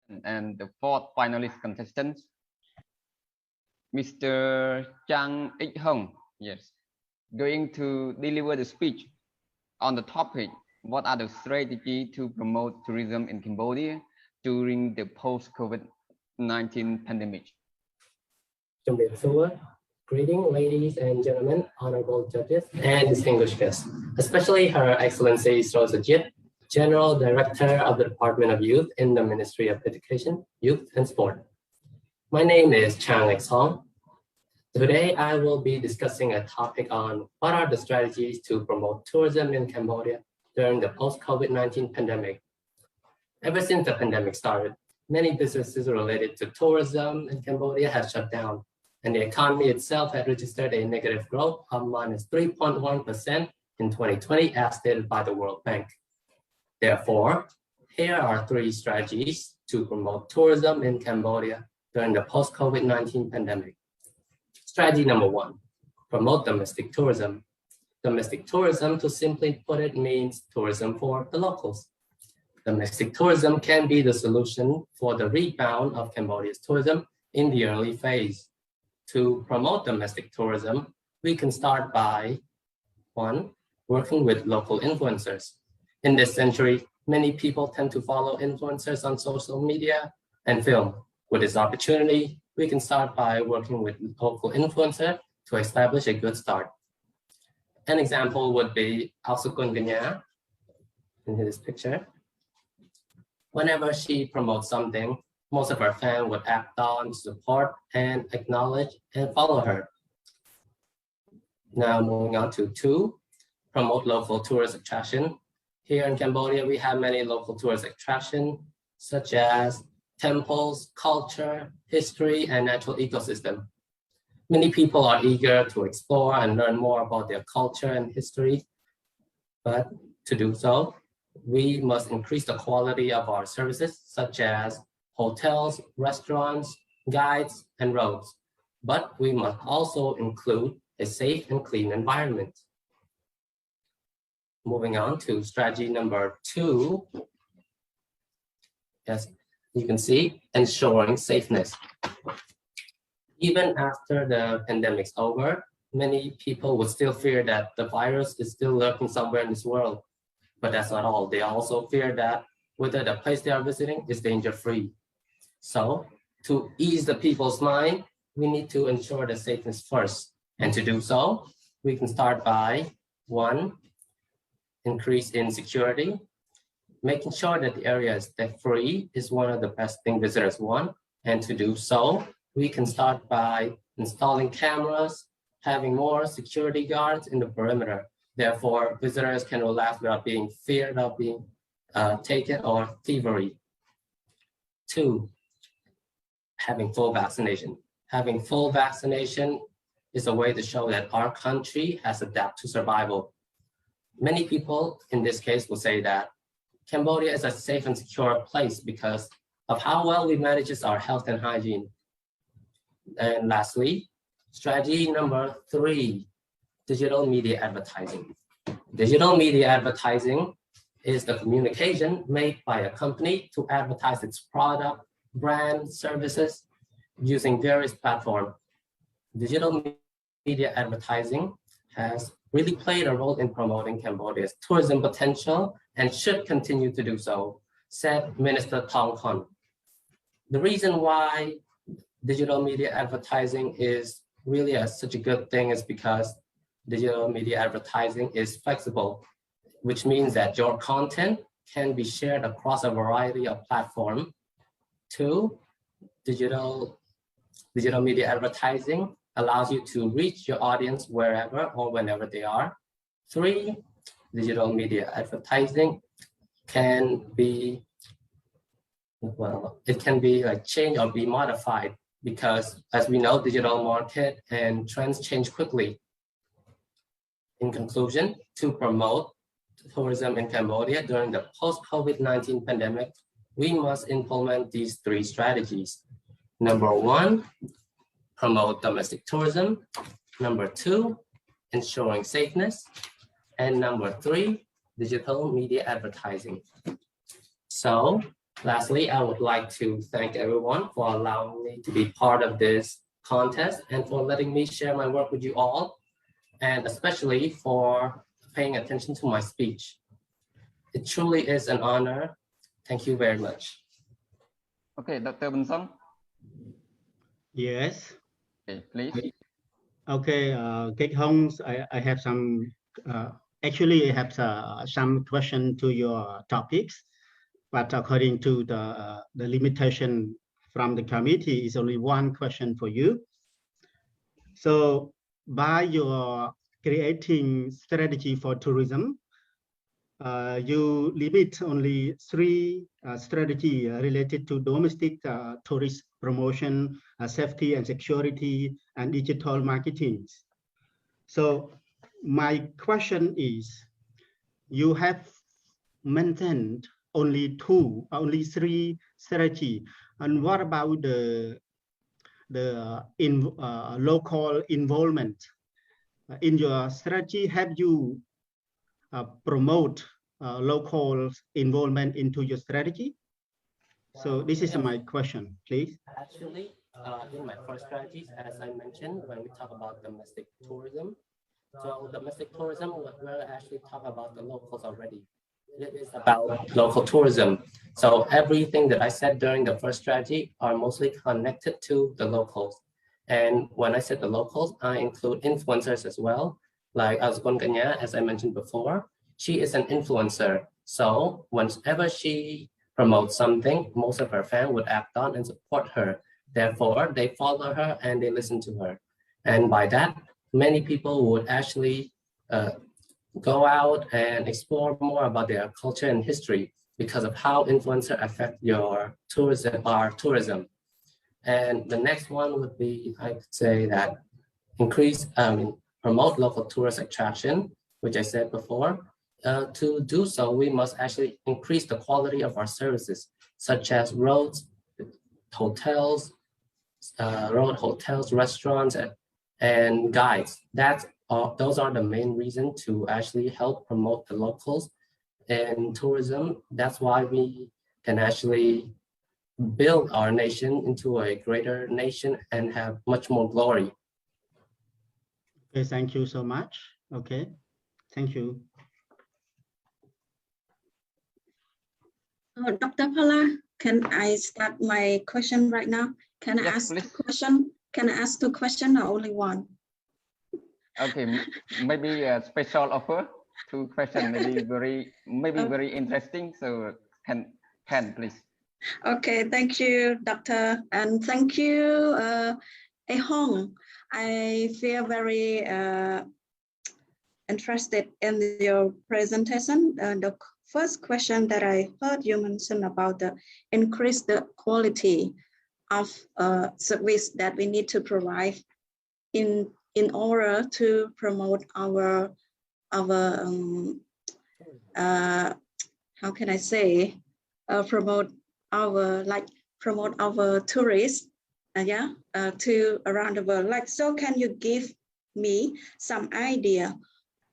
And the fourth finalist contestant, Mr. Chang Ik Hong, yes, going to deliver the speech on the topic, what are the strategies to promote tourism in Cambodia during the post-COVID-19 pandemic? Greeting, ladies and gentlemen, honorable judges, and distinguished guests, especially Her Excellency Srosa Jit, General Director of the Department of Youth in the Ministry of Education, Youth and Sport. My name is Chang Ik Hong. Today, I will be discussing a topic on what are the strategies to promote tourism in Cambodia during the post-COVID-19 pandemic. Ever since the pandemic started, many businesses related to tourism in Cambodia have shut down, and the economy itself had registered a negative growth of -3.1% in 2020, as stated by the World Bank. Therefore, here are 3 strategies to promote tourism in Cambodia during the post-COVID-19 pandemic. Strategy number 1, promote domestic tourism. Domestic tourism, to simply put it, means tourism for the locals. Domestic tourism can be the solution for the rebound of Cambodia's tourism in the early phase. To promote domestic tourism, we can start by 1, working with local influencers. In this century, many people tend to follow influencers on social media and film. With this opportunity, we can start by working with local influencers to establish a good start. An example would be Alsukun Ganya in this picture. Whenever she promotes something, most of her fans would act on, support, and acknowledge and follow her. Now moving on to 2, promote local tourist attraction. Here in Cambodia, we have many local tourist attractions, such as temples, culture, history, and natural ecosystem. Many people are eager to explore and learn more about their culture and history, but to do so, we must increase the quality of our services, such as hotels, restaurants, guides, and roads. But we must also include a safe and clean environment. Moving on to strategy number 2. Yes, you can see ensuring safeness. Even after the pandemic's over, many people would still fear that the virus is still lurking somewhere in this world. But that's not all. They also fear that whether the place they are visiting is danger-free. So to ease the people's mind, we need to ensure the safeness first. And to do so, we can start by 1, increase in security. Making sure that the area is theft-free is one of the best things visitors want. And to do so, we can start by installing cameras, having more security guards in the perimeter. Therefore, visitors can relax without being feared of being taken or thievery. 2, having full vaccination. Having full vaccination is a way to show that our country has adapted to survival. Many people in this case will say that Cambodia is a safe and secure place because of how well we manage our health and hygiene. And lastly, strategy number 3, digital media advertising. Digital media advertising is the communication made by a company to advertise its product, brand, services using various platforms. Digital media advertising has really played a role in promoting Cambodia's tourism potential and should continue to do so, said Minister Thong Khon. The reason why digital media advertising is really such a good thing is because digital media advertising is flexible, which means that your content can be shared across a variety of platforms. 2, digital media advertising allows you to reach your audience wherever or whenever they are. 3, digital media advertising can be, it can be like changed or be modified because, as we know, digital market and trends change quickly. In conclusion, to promote tourism in Cambodia during the post-COVID-19 pandemic, we must implement these 3 strategies. Number 1, promote domestic tourism. Number 2, ensuring safeness. And number 3, digital media advertising. So Lastly, I would like to thank everyone for allowing me to be part of this contest and for letting me share my work with you all, and especially for paying attention to my speech. It truly is an honor. Thank you very much. Okay, Dr. Bensong. Yes. Okay, please. Okay, Kate Holmes, I have some, actually I have some question to your topics, but according to the limitation from the committee is only one question for you. So by your creating strategy for tourism, you limit only 3 strategy related to domestic tourist promotion, safety and security, and digital marketing. So my question is, you have maintained only 3 strategy, and what about the local involvement? In your strategy, have you promote local involvement into your strategy? So this is my question, please. Actually, in my first strategies, as I mentioned, when we talk about domestic tourism, so domestic tourism, we're actually talk about the locals already. It is about local tourism. So everything that I said during the first strategy are mostly connected to the locals. And when I said the locals, I include influencers as well. Like Azgun Kanya, as I mentioned before, she is an influencer. So whenever she promotes something, most of her fans would act on and support her. Therefore, they follow her and they listen to her. And by that, many people would actually go out and explore more about their culture and history because of how influencers affect your tourism. And the next one would be, I could say that promote local tourist attraction, which I said before. To do so, we must actually increase the quality of our services, such as roads, hotels, restaurants, and guides. Those are the main reasons to actually help promote the locals and tourism. That's why we can actually build our nation into a greater nation and have much more glory. Okay, thank you so much. Okay, thank you. Dr. Pala, can I start my question right now? Can I ask please. 2 questions? Can I ask 2 questions or only one? Okay, maybe a special offer. 2 questions, maybe very interesting. So can please. Okay, thank you, Doctor, and thank you, Hong. I feel very interested in your presentation. The first question that I heard you mention about the increase the quality of service that we need to provide in order to promote our how can I say, promote our tourists, to around the world. Like, so can you give me some idea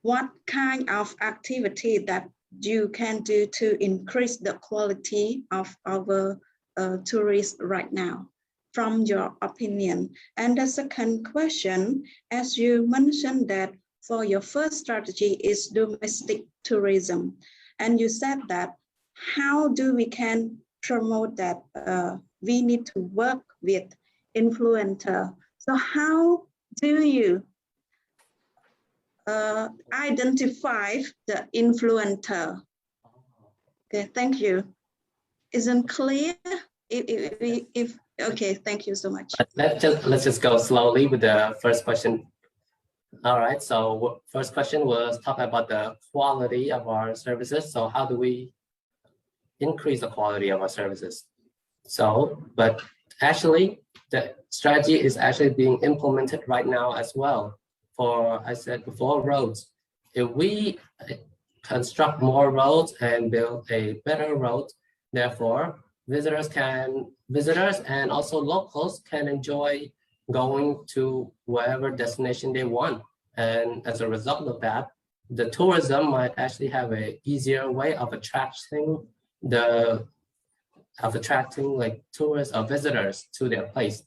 what kind of activity that you can do to increase the quality of our tourists right now, from your opinion? And the second question, as you mentioned that for your first strategy is domestic tourism, and you said that how do we can promote that? We need to work with influencer. So how do you identify the influencer? Okay, thank you. Isn't clear? If okay, thank you so much. Let's just go slowly with the first question. All right, so first question was talk about the quality of our services. So how do we increase the quality of our services? So, but actually the strategy is actually being implemented right now as well. For, I said before, roads. If we construct more roads and build a better road, therefore visitors and also locals can enjoy going to whatever destination they want. And as a result of that, the tourism might actually have an easier way of attracting the of attracting like tourists or visitors to their place.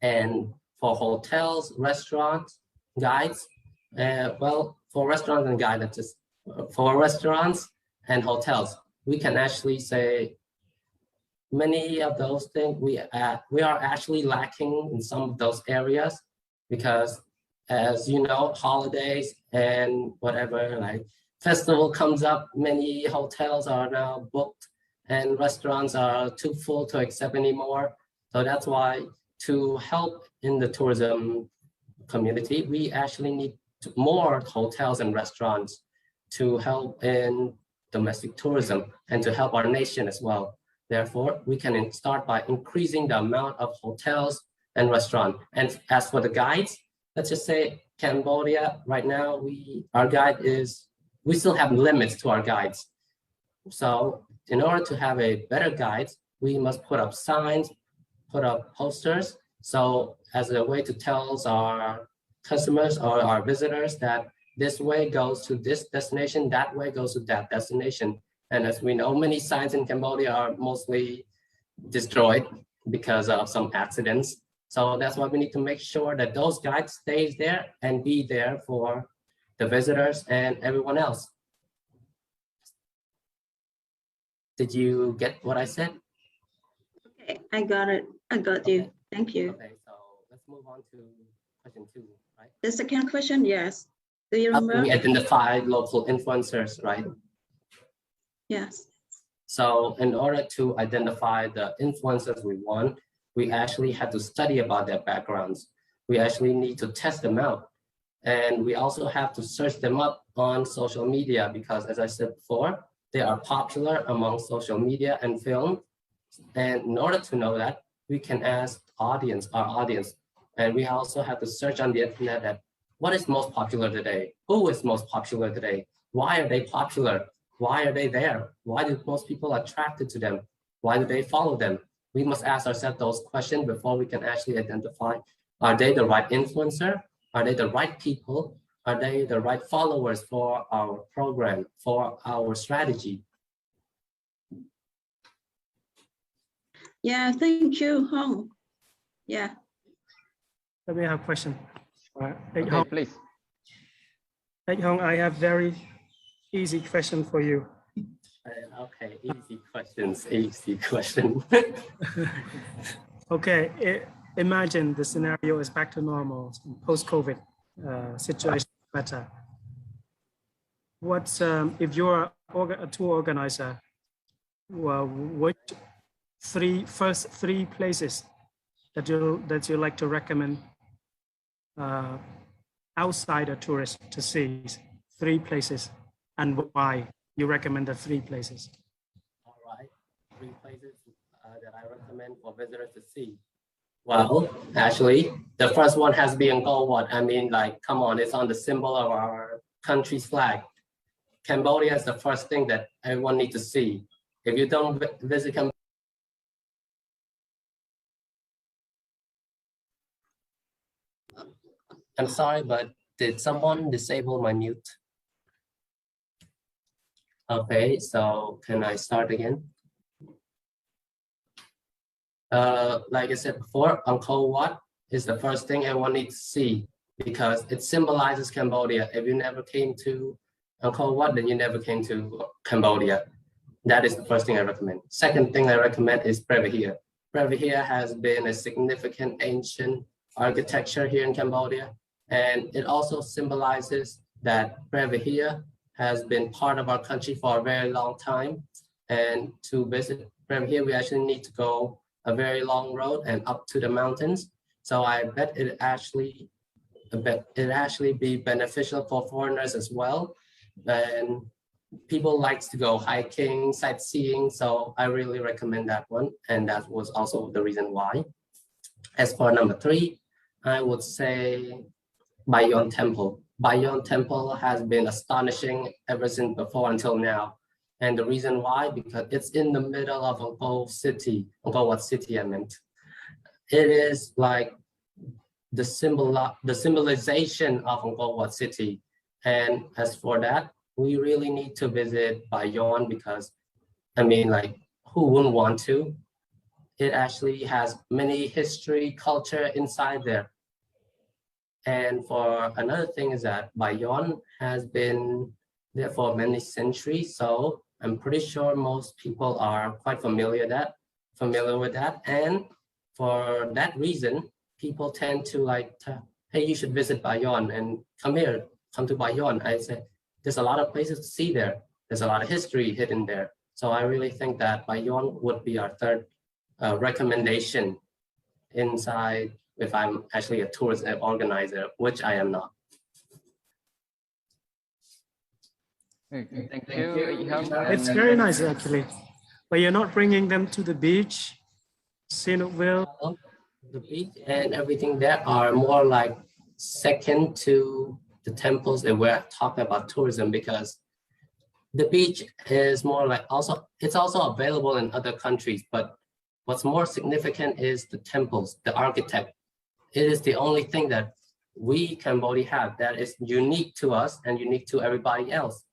And for hotels, restaurants, guides, well, for restaurants and guides, just for restaurants and hotels, we can actually say many of those things we are actually lacking in some of those areas, because as you know, holidays and whatever, like festival comes up, many hotels are now booked and restaurants are too full to accept anymore. So that's why, to help in the tourism community, we actually need more hotels and restaurants to help in domestic tourism and to help our nation as well. Therefore, we can start by increasing the amount of hotels and restaurants. And as for the guides, let's just say Cambodia, right now, we still have limits to our guides. So in order to have a better guide, we must put up signs, put up posters. So as a way to tell our customers or our visitors that this way goes to this destination, that way goes to that destination. And as we know, many signs in Cambodia are mostly destroyed because of some accidents. So that's why we need to make sure that those guides stays there and be there for the visitors and everyone else. Did you get what I said? Okay, I got it. I got you. Okay. Thank you. Okay, so let's move on to question 2, right? The second question, yes. Do you Helping remember? identify local influencers, right? Yes. So in order to identify the influencers we want, we actually have to study about their backgrounds. We actually need to test them out. And we also have to search them up on social media, because as I said before, they are popular among social media and film. And in order to know that, we can ask our audience, and we also have to search on the internet that what is most popular today? Who is most popular today? Why are they popular? Why are they there? Why do most people attracted to them? Why do they follow them? We must ask ourselves those questions before we can actually identify, are they the right influencer? Are they the right people? Are they the right followers for our program, for our strategy? Yeah, thank you, Hong. Yeah. Let me have a question. Okay, please. Hong, I have very easy question for you. Okay, easy questions, easy question. Okay, imagine the scenario is back to normal, post-COVID situation better. What's if you're a tour organizer? Well, what first three places that you like to recommend outsider tourists to see? 3 places, and why you recommend the 3 places? All right, 3 places that I recommend for visitors to see. Well, actually, the first one has been Angkor Wat. I mean, like, come on, it's on the symbol of our country's flag. Cambodia is the first thing that everyone needs to see. If you don't visit Cambodia, I'm sorry, but did someone disable my mute? Okay, so can I start again? Like I said before, Angkor Wat is the first thing everyone needs to see, because it symbolizes Cambodia. If you never came to Angkor Wat, then you never came to Cambodia. That is the first thing I recommend. Second thing I recommend is Previher. Previher has been a significant ancient architecture here in Cambodia, and it also symbolizes that Previher has been part of our country for a very long time. And to visit Previher, we actually need to go a very long road and up to the mountains. So I bet it actually be beneficial for foreigners as well. And people likes to go hiking, sightseeing. So I really recommend that one. And that was also the reason why. As for number 3, I would say Bayon Temple. Bayon Temple has been astonishing ever since before until now. And the reason why, because it's in the middle of Angkor Wat City, I meant. It is like the symbolization of Angkor Wat City. And as for that, we really need to visit Bayon, because, I mean, like, who wouldn't want to? It actually has many history, culture inside there. And for another thing is that Bayonne has been there for many centuries. So I'm pretty sure most people are quite familiar with that. And for that reason, people tend to like, hey, you should visit Bayonne and come to Bayonne. I say, there's a lot of places to see there. There's a lot of history hidden there. So I really think that Bayonne would be our third recommendation inside if I'm actually a tourist organizer, which I am not. Okay, thank you. Ích Hưng. It's And- very nice actually, but you're not bringing them to the beach, Sinukville. The beach and everything there are more like second to the temples that we're talking about tourism, because the beach is more like it's also available in other countries, but what's more significant is the temples, the architect. It is the only thing that we Cambodia have that is unique to us and unique to everybody else.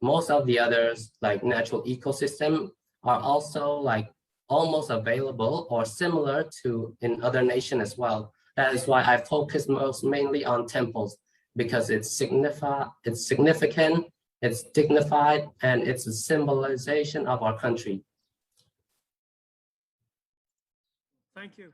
Most of the others, like natural ecosystem, are also like almost available or similar to in other nations as well. That is why I focus most mainly on temples, because it's significant, it's dignified, and it's a symbolization of our country. Thank you.